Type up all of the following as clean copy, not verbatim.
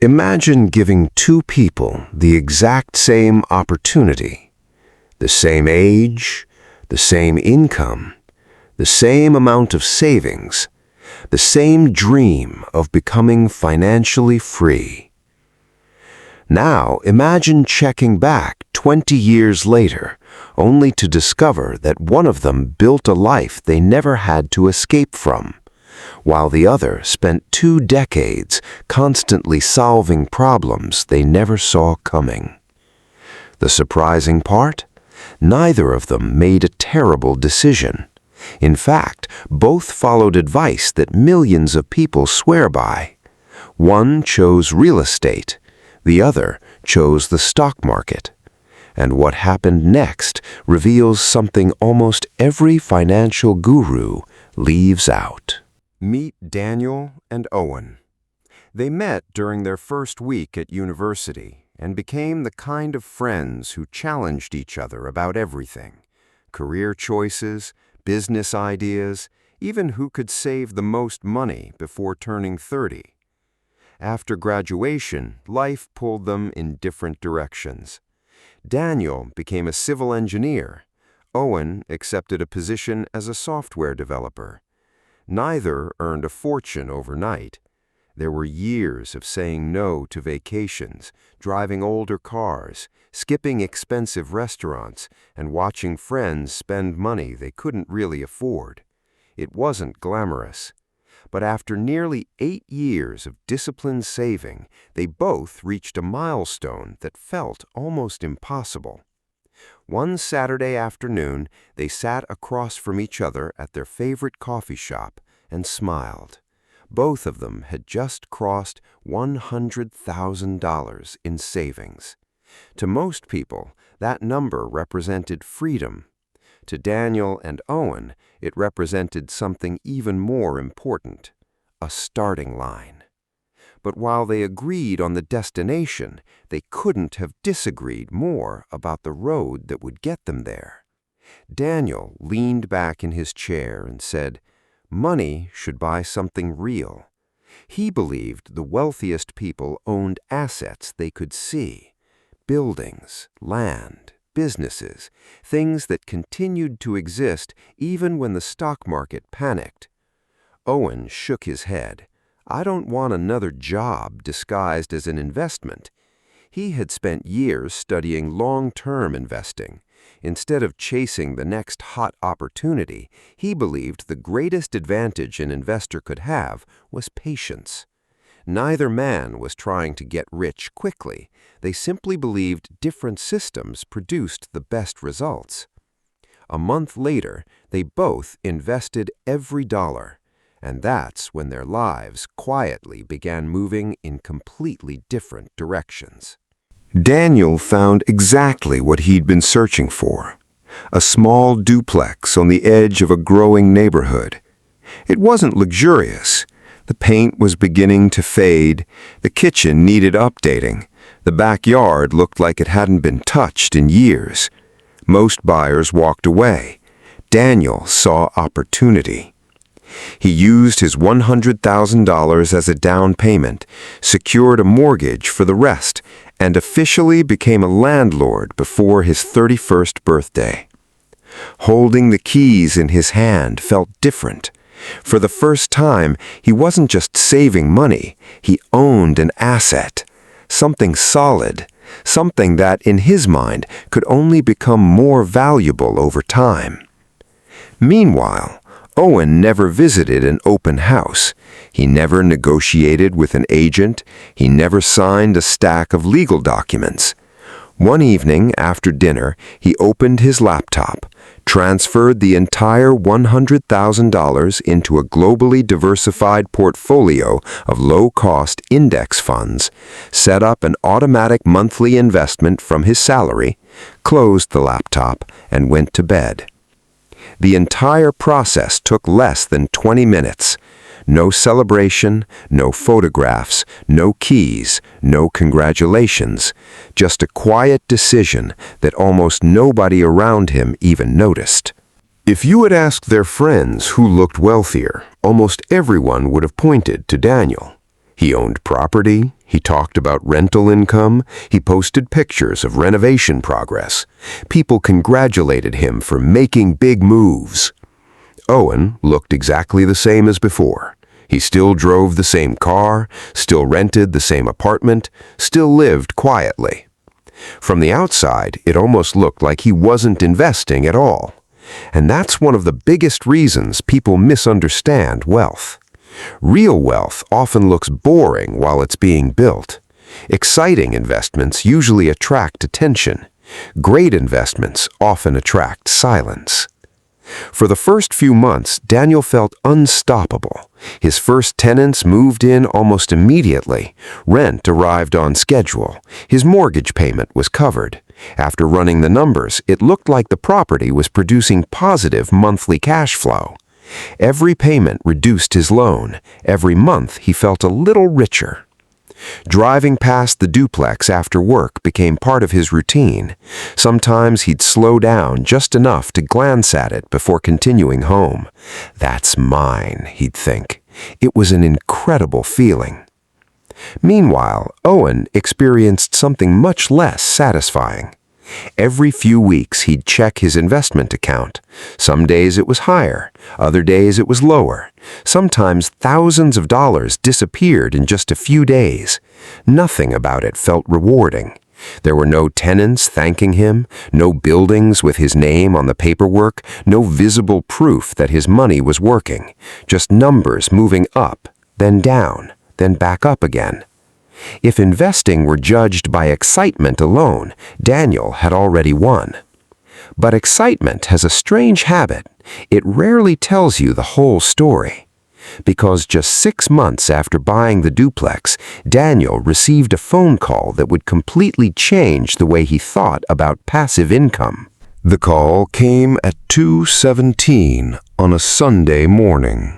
Imagine giving two people the exact same opportunity, the same age, the same income, the same amount of savings, the same dream of becoming financially free. Now imagine checking back 20 years later, only to discover that one of them built a life they never had to escape from, while the other spent 2 decades constantly solving problems they never saw coming. The surprising part? Neither of them made a terrible decision. In fact, both followed advice that millions of people swear by. One chose real estate, the other chose the stock market. And what happened next reveals something almost every financial guru leaves out. Meet Daniel and Owen. They met during their first week at university and became the kind of friends who challenged each other about everything: career choices, business ideas, even who could save the most money before turning 30. After graduation, life pulled them in different directions. Daniel became a civil engineer. Owen accepted a position as a software developer. Neither earned a fortune overnight. There were years of saying no to vacations, driving older cars, skipping expensive restaurants, and watching friends spend money they couldn't really afford. It wasn't glamorous. But after nearly 8 years of disciplined saving, they both reached a milestone that felt almost impossible. One Saturday afternoon, they sat across from each other at their favorite coffee shop and smiled. Both of them had just crossed $100,000 in savings. To most people, that number represented freedom. To Daniel and Owen, it represented something even more important: a starting line. But while they agreed on the destination, they couldn't have disagreed more about the road that would get them there. Daniel leaned back in his chair and said, money should buy something real. He believed the wealthiest people owned assets they could see: buildings, land, businesses, things that continued to exist even when the stock market panicked. Owen shook his head. I don't want another job disguised as an investment. He had spent years studying long-term investing. Instead of chasing the next hot opportunity, he believed the greatest advantage an investor could have was patience. Neither man was trying to get rich quickly. They simply believed different systems produced the best results. A month later, they both invested every dollar, and that's when their lives quietly began moving in completely different directions. Daniel found exactly what he'd been searching for: a small duplex on the edge of a growing neighborhood. It wasn't luxurious. The paint was beginning to fade, the kitchen needed updating, the backyard looked like it hadn't been touched in years. Most buyers walked away. Daniel saw opportunity. He used his $100,000 as a down payment, secured a mortgage for the rest, and officially became a landlord before his 31st birthday. Holding the keys in his hand felt different. For the first time, he wasn't just saving money, he owned an asset, something solid, something that, in his mind, could only become more valuable over time. Meanwhile, Owen never visited an open house. He never negotiated with an agent. He never signed a stack of legal documents. One evening after dinner, he opened his laptop, transferred the entire $100,000 into a globally diversified portfolio of low-cost index funds, set up an automatic monthly investment from his salary, closed the laptop, and went to bed. The entire process took less than 20 minutes. No celebration, no photographs, no keys, no congratulations. Just a quiet decision that almost nobody around him even noticed. If you had asked their friends who looked wealthier, almost everyone would have pointed to Daniel. He owned property, he talked about rental income, he posted pictures of renovation progress. People congratulated him for making big moves. Owen looked exactly the same as before. He still drove the same car, still rented the same apartment, still lived quietly. From the outside, it almost looked like he wasn't investing at all. And that's one of the biggest reasons people misunderstand wealth. Real wealth often looks boring while it's being built. Exciting investments usually attract attention. Great investments often attract silence. For the first few months, Daniel felt unstoppable. His first tenants moved in almost immediately. Rent arrived on schedule. His mortgage payment was covered. After running the numbers, it looked like the property was producing positive monthly cash flow. Every payment reduced his loan. Every month, he felt a little richer. Driving past the duplex after work became part of his routine. Sometimes he'd slow down just enough to glance at it before continuing home. "That's mine," he'd think. It was an incredible feeling. Meanwhile, Owen experienced something much less satisfying. Every few weeks he'd check his investment account. Some days it was higher, other days it was lower. Sometimes thousands of dollars disappeared in just a few days. Nothing about it felt rewarding. There were no tenants thanking him, no buildings with his name on the paperwork, no visible proof that his money was working. Just numbers moving up, then down, then back up again. If investing were judged by excitement alone, Daniel had already won. But excitement has a strange habit. It rarely tells you the whole story. Because just 6 months after buying the duplex, Daniel received a phone call that would completely change the way he thought about passive income. The call came at 2:17 on a Sunday morning.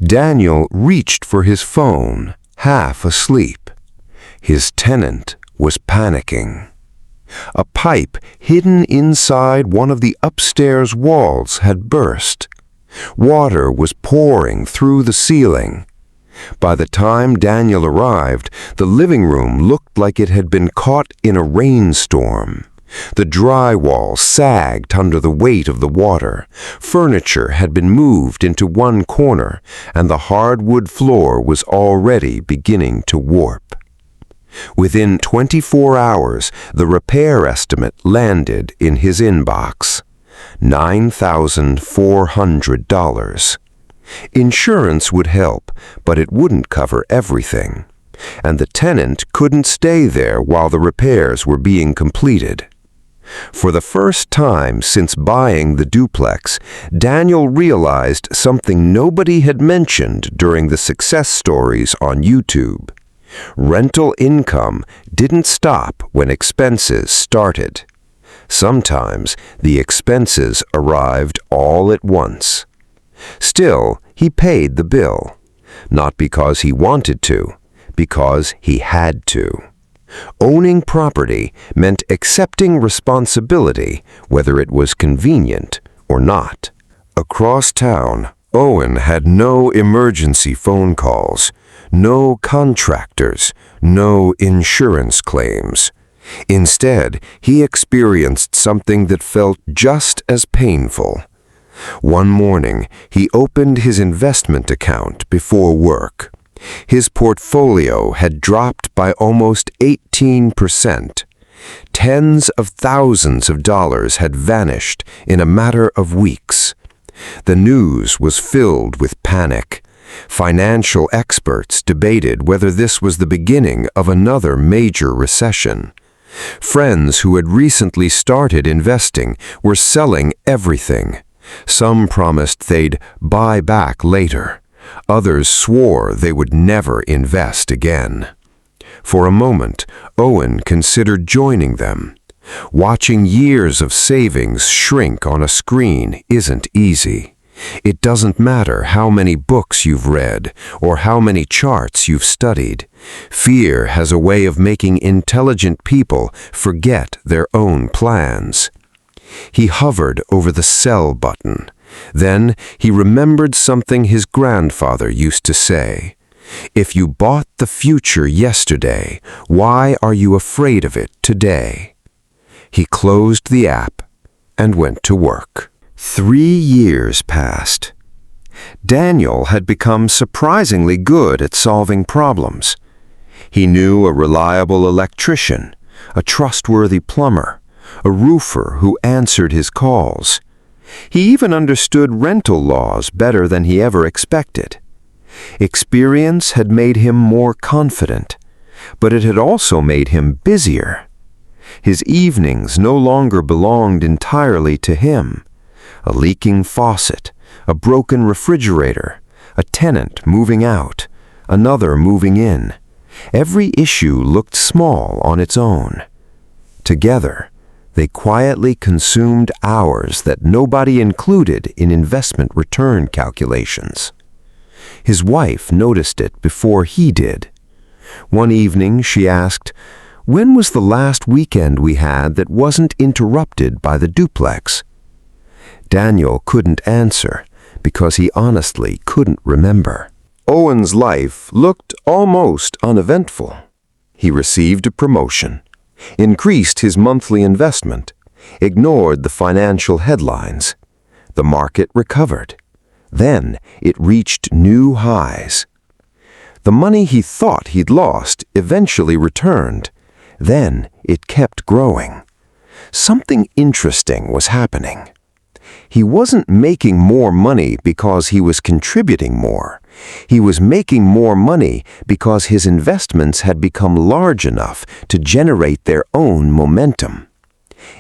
Daniel reached for his phone, half asleep. His tenant was panicking. A pipe hidden inside one of the upstairs walls had burst. Water was pouring through the ceiling. By the time Daniel arrived, the living room looked like it had been caught in a rainstorm. The drywall sagged under the weight of the water. Furniture had been moved into one corner, and the hardwood floor was already beginning to warp. Within 24 hours, the repair estimate landed in his inbox. $9,400. Insurance would help, but it wouldn't cover everything. And the tenant couldn't stay there while the repairs were being completed. For the first time since buying the duplex, Daniel realized something nobody had mentioned during the success stories on YouTube. Rental income didn't stop when expenses started. Sometimes the expenses arrived all at once. Still, he paid the bill. Not because he wanted to, because he had to. Owning property meant accepting responsibility, whether it was convenient or not. Across town, Owen had no emergency phone calls, no contractors, no insurance claims. Instead, he experienced something that felt just as painful. One morning, he opened his investment account before work. His portfolio had dropped by almost 18%. Tens of thousands of dollars had vanished in a matter of weeks. The news was filled with panic. Financial experts debated whether this was the beginning of another major recession. Friends who had recently started investing were selling everything. Some promised they'd buy back later. Others swore they would never invest again. For a moment, Owen considered joining them. Watching years of savings shrink on a screen isn't easy. It doesn't matter how many books you've read or how many charts you've studied. Fear has a way of making intelligent people forget their own plans. He hovered over the sell button. Then he remembered something his grandfather used to say. If you bought the future yesterday, why are you afraid of it today? He closed the app and went to work. 3 years passed. Daniel had become surprisingly good at solving problems. He knew a reliable electrician, a trustworthy plumber, a roofer who answered his calls. He even understood rental laws better than he ever expected. Experience had made him more confident, but it had also made him busier. His evenings no longer belonged entirely to him. A leaking faucet, a broken refrigerator, a tenant moving out, another moving in. Every issue looked small on its own. Together, they quietly consumed hours that nobody included in investment return calculations. His wife noticed it before he did. One evening she asked, "When was the last weekend we had that wasn't interrupted by the duplex?" Daniel couldn't answer because he honestly couldn't remember. Owen's life looked almost uneventful. He received a promotion, increased his monthly investment, ignored the financial headlines. The market recovered. Then it reached new highs. The money he thought he'd lost eventually returned. Then it kept growing. Something interesting was happening. He wasn't making more money because he was contributing more. He was making more money because his investments had become large enough to generate their own momentum.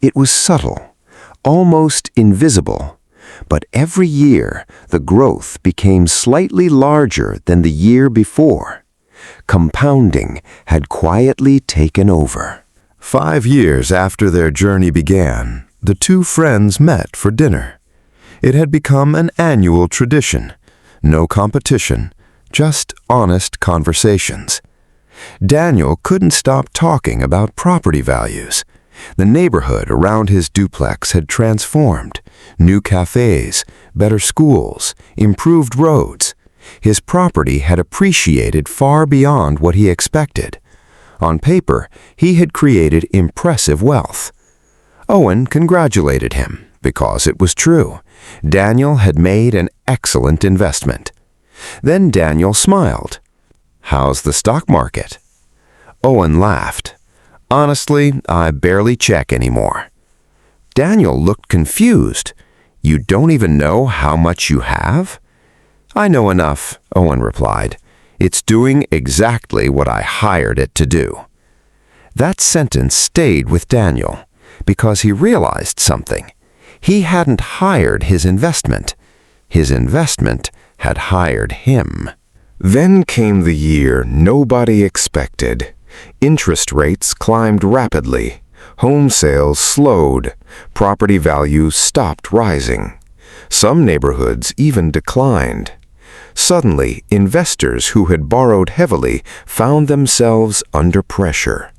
It was subtle, almost invisible, but every year the growth became slightly larger than the year before. Compounding had quietly taken over. 5 years after their journey began, the two friends met for dinner. It had become an annual tradition. No competition, just honest conversations. Daniel couldn't stop talking about property values. The neighborhood around his duplex had transformed. New cafes, better schools, improved roads. His property had appreciated far beyond what he expected. On paper, he had created impressive wealth. Owen congratulated him because it was true. Daniel had made an excellent investment. Then Daniel smiled. "How's the stock market?" Owen laughed. "Honestly, I barely check anymore." Daniel looked confused. "You don't even know how much you have?" "I know enough," Owen replied. "It's doing exactly what I hired it to do." That sentence stayed with Daniel because he realized something. He hadn't hired his investment. His investment had hired him. Then came the year nobody expected. Interest rates climbed rapidly. Home sales slowed. Property values stopped rising. Some neighborhoods even declined. Suddenly, investors who had borrowed heavily found themselves under pressure.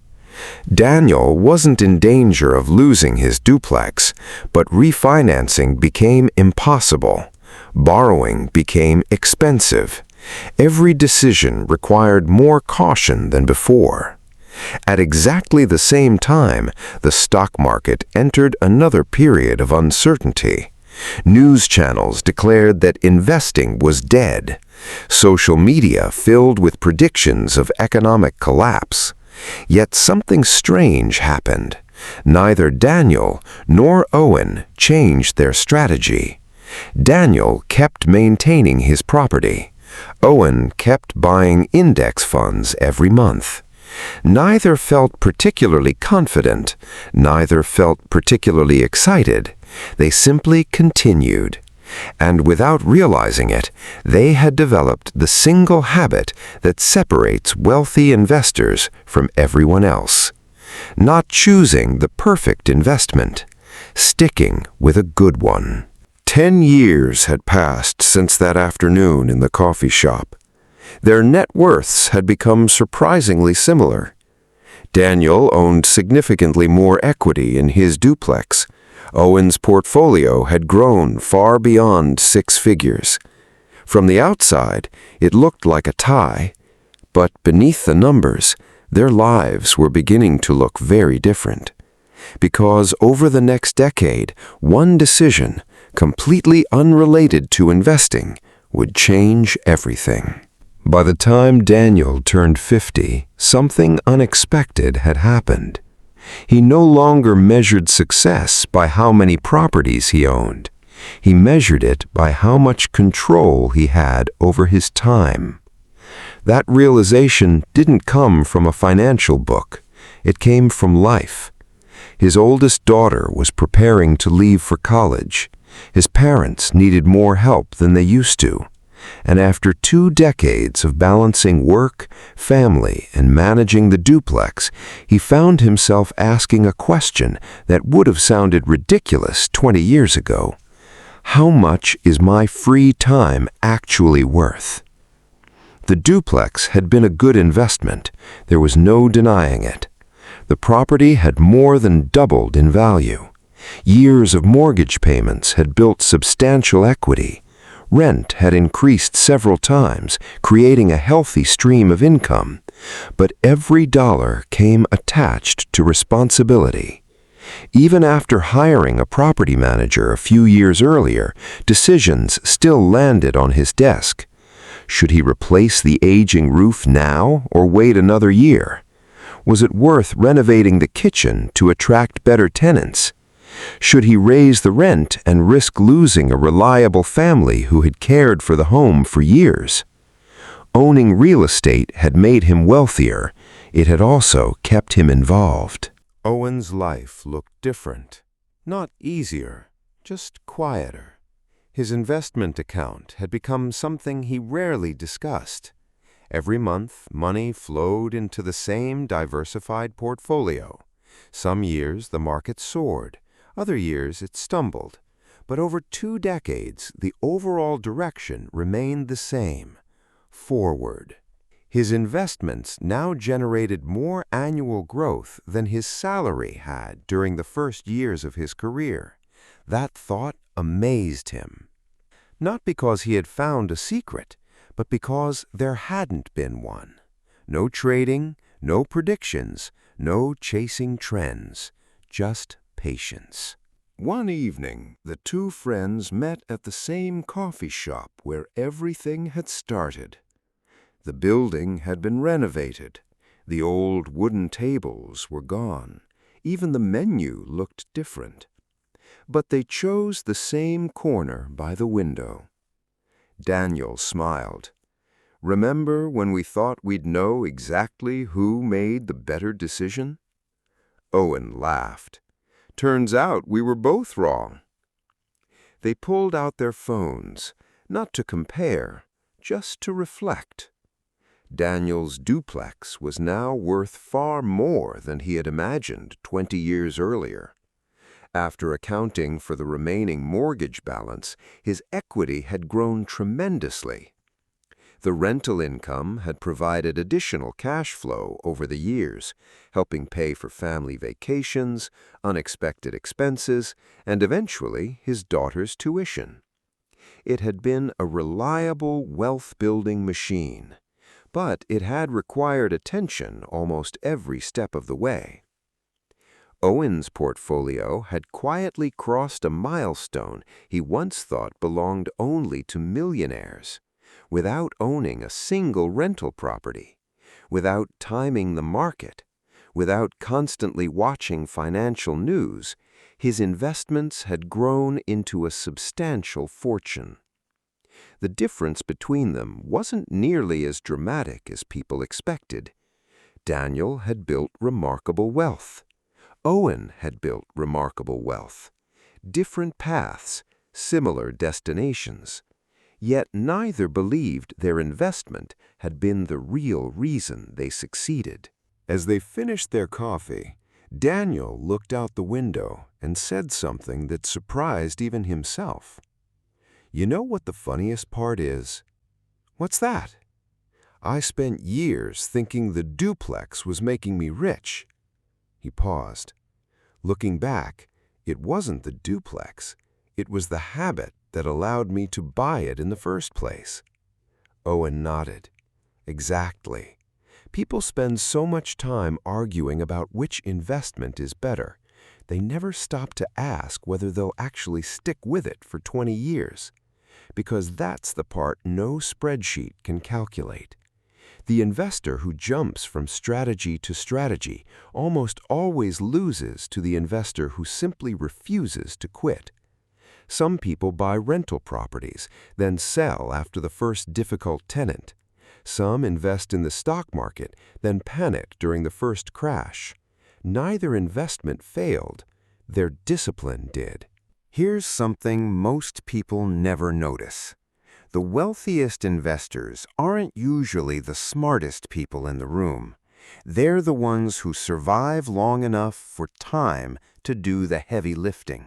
Daniel wasn't in danger of losing his duplex, but refinancing became impossible. Borrowing became expensive. Every decision required more caution than before. At exactly the same time, the stock market entered another period of uncertainty. News channels declared that investing was dead. Social media filled with predictions of economic collapse. Yet something strange happened. Neither Daniel nor Owen changed their strategy. Daniel kept maintaining his property. Owen kept buying index funds every month. Neither felt particularly confident. Neither felt particularly excited. They simply continued. And without realizing it, they had developed the single habit that separates wealthy investors from everyone else. Not choosing the perfect investment, sticking with a good one. 10 years had passed since that afternoon in the coffee shop. Their net worths had become surprisingly similar. Daniel owned significantly more equity in his duplex. Owen's portfolio had grown far beyond 6 figures. From the outside, it looked like a tie. But beneath the numbers, their lives were beginning to look very different. Because over the next decade, one decision, completely unrelated to investing, would change everything. By the time Daniel turned 50, something unexpected had happened. He no longer measured success by how many properties he owned. He measured it by how much control he had over his time. That realization didn't come from a financial book. It came from life. His oldest daughter was preparing to leave for college. His parents needed more help than they used to. And after 2 decades of balancing work, family, and managing the duplex, he found himself asking a question that would have sounded ridiculous 20 years ago. How much is my free time actually worth? The duplex had been a good investment. There was no denying it. The property had more than doubled in value. Years of mortgage payments had built substantial equity. Rent had increased several times, creating a healthy stream of income. But every dollar came attached to responsibility. Even after hiring a property manager a few years earlier, decisions still landed on his desk. Should he replace the aging roof now or wait another year? Was it worth renovating the kitchen to attract better tenants? Should he raise the rent and risk losing a reliable family who had cared for the home for years? Owning real estate had made him wealthier. It had also kept him involved. Owen's life looked different. Not easier, just quieter. His investment account had become something he rarely discussed. Every month, money flowed into the same diversified portfolio. Some years the market soared. Other years it stumbled, but over 2 decades the overall direction remained the same: forward. His investments now generated more annual growth than his salary had during the first years of his career. That thought amazed him. Not because he had found a secret, but because there hadn't been one. No trading, no predictions, no chasing trends, just patience. One evening, the 2 friends met at the same coffee shop where everything had started. The building had been renovated. The old wooden tables were gone. Even the menu looked different. But they chose the same corner by the window. Daniel smiled. "Remember when we thought we'd know exactly who made the better decision?" Owen laughed. "Turns out we were both wrong." They pulled out their phones, not to compare, just to reflect. Daniel's duplex was now worth far more than he had imagined 20 years earlier. After accounting for the remaining mortgage balance, his equity had grown tremendously. The rental income had provided additional cash flow over the years, helping pay for family vacations, unexpected expenses, and eventually his daughter's tuition. It had been a reliable wealth-building machine, but it had required attention almost every step of the way. Owen's portfolio had quietly crossed a milestone he once thought belonged only to millionaires. Without owning a single rental property, without timing the market, without constantly watching financial news, his investments had grown into a substantial fortune. The difference between them wasn't nearly as dramatic as people expected. Daniel had built remarkable wealth. Owen had built remarkable wealth. Different paths, similar destinations. Yet neither believed their investment had been the real reason they succeeded. As they finished their coffee, Daniel looked out the window and said something that surprised even himself. "You know what the funniest part is?" "What's that?" "I spent years thinking the duplex was making me rich." He paused. Looking back, it wasn't the duplex. It was the habit that allowed me to buy it in the first place. Owen nodded. "Exactly. People spend so much time arguing about which investment is better. They never stop to ask whether they'll actually stick with it for 20 years. Because that's the part no spreadsheet can calculate. The investor who jumps from strategy to strategy almost always loses to the investor who simply refuses to quit. Some people buy rental properties, then sell after the first difficult tenant. Some invest in the stock market, then panic during the first crash. Neither investment failed. Their discipline did. Here's something most people never notice. The wealthiest investors aren't usually the smartest people in the room. They're the ones who survive long enough for time to do the heavy lifting.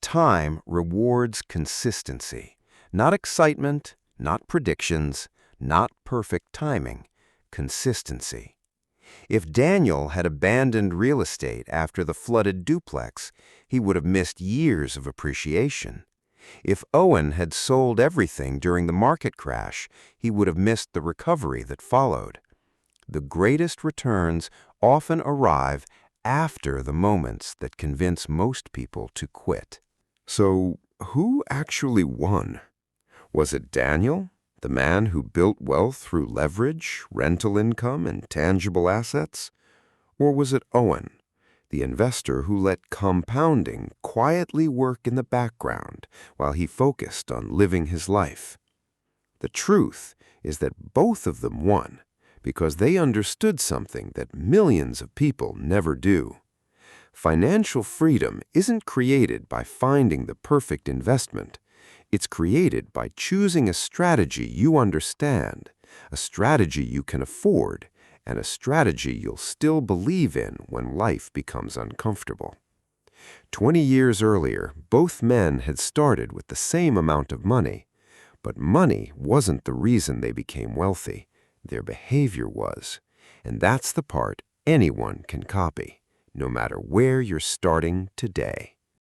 Time rewards consistency, not excitement, not predictions, not perfect timing, consistency. If Daniel had abandoned real estate after the flooded duplex, he would have missed years of appreciation. If Owen had sold everything during the market crash, he would have missed the recovery that followed. The greatest returns often arrive after the moments that convince most people to quit. So, who actually won? Was it Daniel, the man who built wealth through leverage, rental income, and tangible assets? Or was it Owen, the investor who let compounding quietly work in the background while he focused on living his life? The truth is that both of them won because they understood something that millions of people never do. Financial freedom isn't created by finding the perfect investment. It's created by choosing a strategy you understand, a strategy you can afford, and a strategy you'll still believe in when life becomes uncomfortable. 20 years earlier, both men had started with the same amount of money, but money wasn't the reason they became wealthy. Their behavior was, and that's the part anyone can copy, no matter where you're starting today.